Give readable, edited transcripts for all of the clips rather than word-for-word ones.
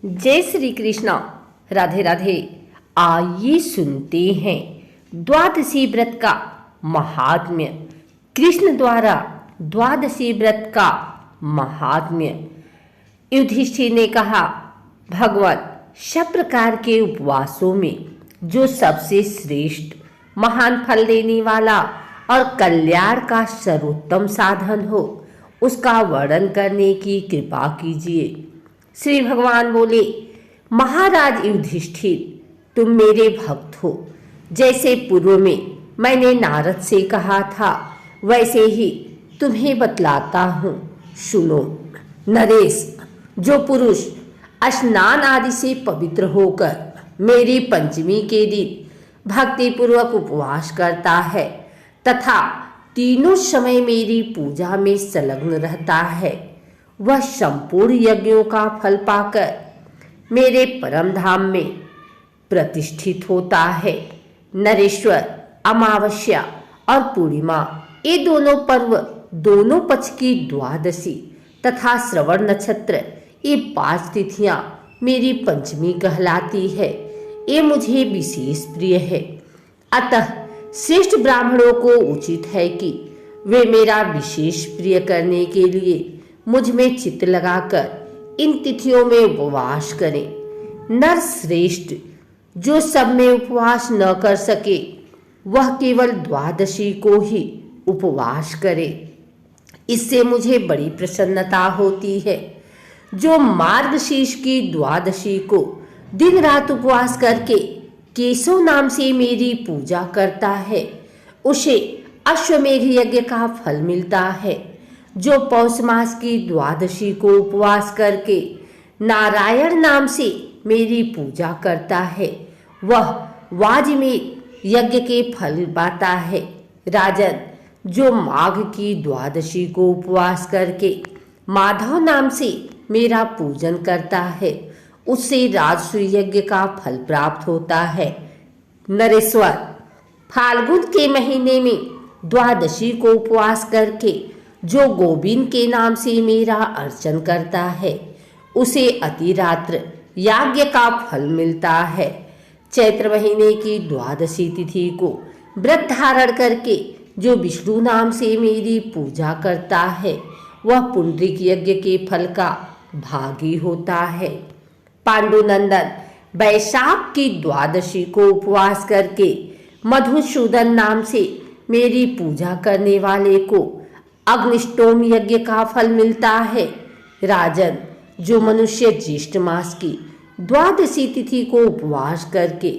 जय श्री कृष्ण। राधे राधे। आइए सुनते हैं द्वादशी व्रत का महात्म्य। कृष्ण द्वारा द्वादशी व्रत का महात्म्य। युधिष्ठिर ने कहा, भगवान, सब प्रकार के उपवासों में जो सबसे श्रेष्ठ, महान फल देने वाला और कल्याण का सर्वोत्तम साधन हो, उसका वर्णन करने की कृपा कीजिए। श्री भगवान बोले, महाराज युधिष्ठिर, तुम मेरे भक्त हो। जैसे पूर्व में मैंने नारद से कहा था, वैसे ही तुम्हें बतलाता हूँ, सुनो। नरेश, जो पुरुष स्नान आदि से पवित्र होकर मेरी पंचमी के दिन भक्ति पूर्वक उपवास करता है तथा तीनों समय मेरी पूजा में संलग्न रहता है, वह संपूर्ण यज्ञों का फल पाकर मेरे परम धाम में प्रतिष्ठित होता है। नरेश्वर, अमावस्या और पूर्णिमा, ये दोनों पर्व, दोनों पक्ष की द्वादशी तथा श्रवण नक्षत्र, ये 5 तिथियां मेरी पंचमी कहलाती है। ये मुझे विशेष प्रिय है। अतः श्रेष्ठ ब्राह्मणों को उचित है कि वे मेरा विशेष प्रिय करने के लिए मुझ में चित्त लगाकर इन तिथियों में उपवास करें। नर श्रेष्ठ जो सब में उपवास न कर सके, वह केवल द्वादशी को ही उपवास करे। इससे मुझे बड़ी प्रसन्नता होती है। जो मार्गशीर्ष की द्वादशी को दिन रात उपवास करके केशव नाम से मेरी पूजा करता है, उसे अश्वमेघ यज्ञ का फल मिलता है। जो पौष मास की द्वादशी को उपवास करके नारायण नाम से मेरी पूजा करता है, वह वाजमेघ यज्ञ के फल पाता है। राजन, जो माघ की द्वादशी को उपवास करके माधव नाम से मेरा पूजन करता है, उससे राजसूय यज्ञ का फल प्राप्त होता है। नरेश्वर, फाल्गुन के महीने में द्वादशी को उपवास करके जो गोविंद के नाम से मेरा अर्चन करता है, उसे अतिरात्र याज्ञ का फल मिलता है। चैत्र महीने की द्वादशी तिथि को व्रत धारण करके जो विष्णु नाम से मेरी पूजा करता है, वह पुंडरीक यज्ञ के फल का भागी होता है। पांडुनंदन, वैशाख की द्वादशी को उपवास करके मधुसूदन नाम से मेरी पूजा करने वाले को अग्निष्टोम यज्ञ का फल मिलता है। राजन, जो मनुष्य ज्येष्ठ मास की द्वादशी तिथि को उपवास करके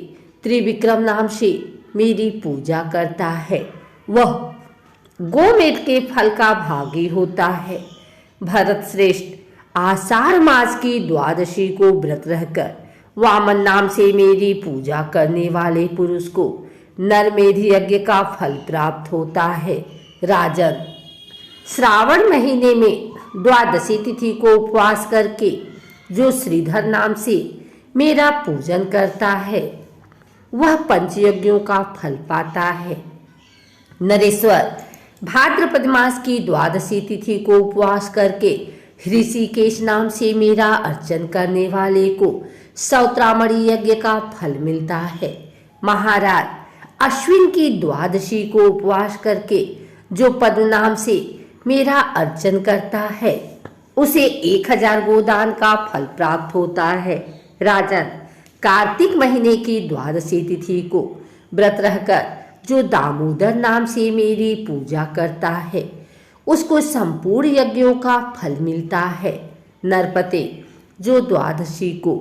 त्रिविक्रम नाम से मेरी पूजा करता है, वह गोमेध के फल का भागी होता है। भरत श्रेष्ठ, आषाढ़ मास की द्वादशी को व्रत रहकर वामन नाम से मेरी पूजा करने वाले पुरुष को नरमेध यज्ञ का फल प्राप्त होता है। राजन, श्रावण महीने में द्वादशी तिथि को उपवास करके जो श्रीधर नाम से मेरा पूजन करता है, वह पंचयज्ञों का फल पाता है। नरेश्वर, भाद्रपद मास की द्वादशी तिथि को उपवास करके ऋषिकेश नाम से मेरा अर्चन करने वाले को सौत्रामणि यज्ञ का फल मिलता है। महाराज, अश्विन की द्वादशी को उपवास करके जो पद नाम से मेरा अर्चन करता है, उसे 1000 गोदान का फल प्राप्त होता है। राजन, कार्तिक महीने की द्वादशी तिथि को व्रत रहकर जो दामोदर नाम से मेरी पूजा करता है, उसको संपूर्ण यज्ञों का फल मिलता है। नरपते, जो द्वादशी को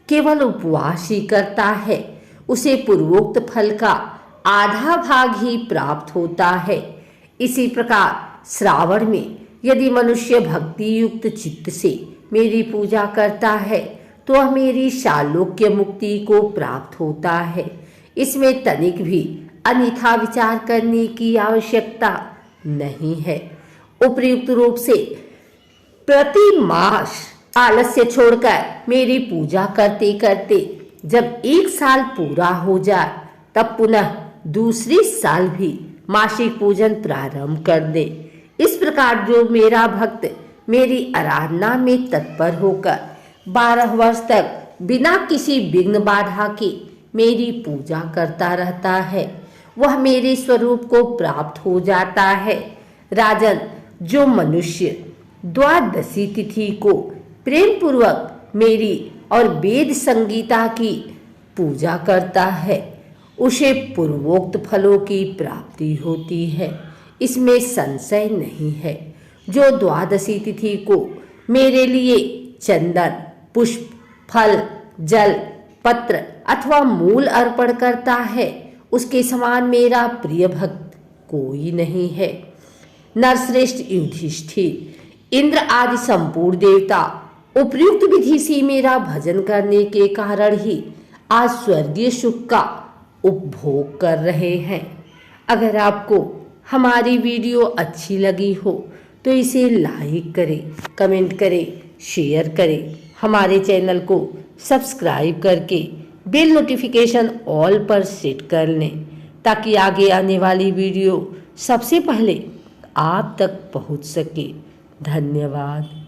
केवल उपवास ही करता है, उसे पूर्वोक्त फल का आधा भाग ही प्राप्त होता है। इसी प्रकार श्रावण में यदि मनुष्य भक्ति युक्त चित्त से मेरी पूजा करता है, तो वह मेरी शालोक्य मुक्ति को प्राप्त होता है। इसमें तनिक भी अन्यथा विचार करने की आवश्यकता नहीं है। उपयुक्त रूप से प्रति मास आलस्य छोड़कर मेरी पूजा करते करते जब 1 साल पूरा हो जाए, तब पुनः दूसरी साल भी मासिक पूजन प्रारंभ कर दे। इस प्रकार जो मेरा भक्त मेरी आराधना में तत्पर होकर 12 वर्ष तक बिना किसी विघ्न बाधा के मेरी पूजा करता रहता है, वह मेरे स्वरूप को प्राप्त हो जाता है। राजन, जो मनुष्य द्वादशी तिथि को प्रेम पूर्वक मेरी और वेद संगीता की पूजा करता है, उसे पूर्वोक्त फलों की प्राप्ति होती है, इसमें संशय नहीं है। जो द्वादशी तिथि को मेरे लिए चंदन, पुष्प, फल, जल, पत्र अथवा मूल अर्पण करता है, उसके समान मेरा प्रिय भक्त कोई नहीं है। नरश्रेष्ठ युधिष्ठिर, इंद्र आदि संपूर्ण देवता उपयुक्त विधि से मेरा भजन करने के कारण ही आज स्वर्गीय सुख का उपभोग कर रहे हैं। अगर आपको हमारी वीडियो अच्छी लगी हो तो इसे लाइक करें, कमेंट करें, शेयर करें। हमारे चैनल को सब्सक्राइब करके बेल नोटिफिकेशन ऑल पर सेट कर लें, ताकि आगे आने वाली वीडियो सबसे पहले आप तक पहुंच सके। धन्यवाद।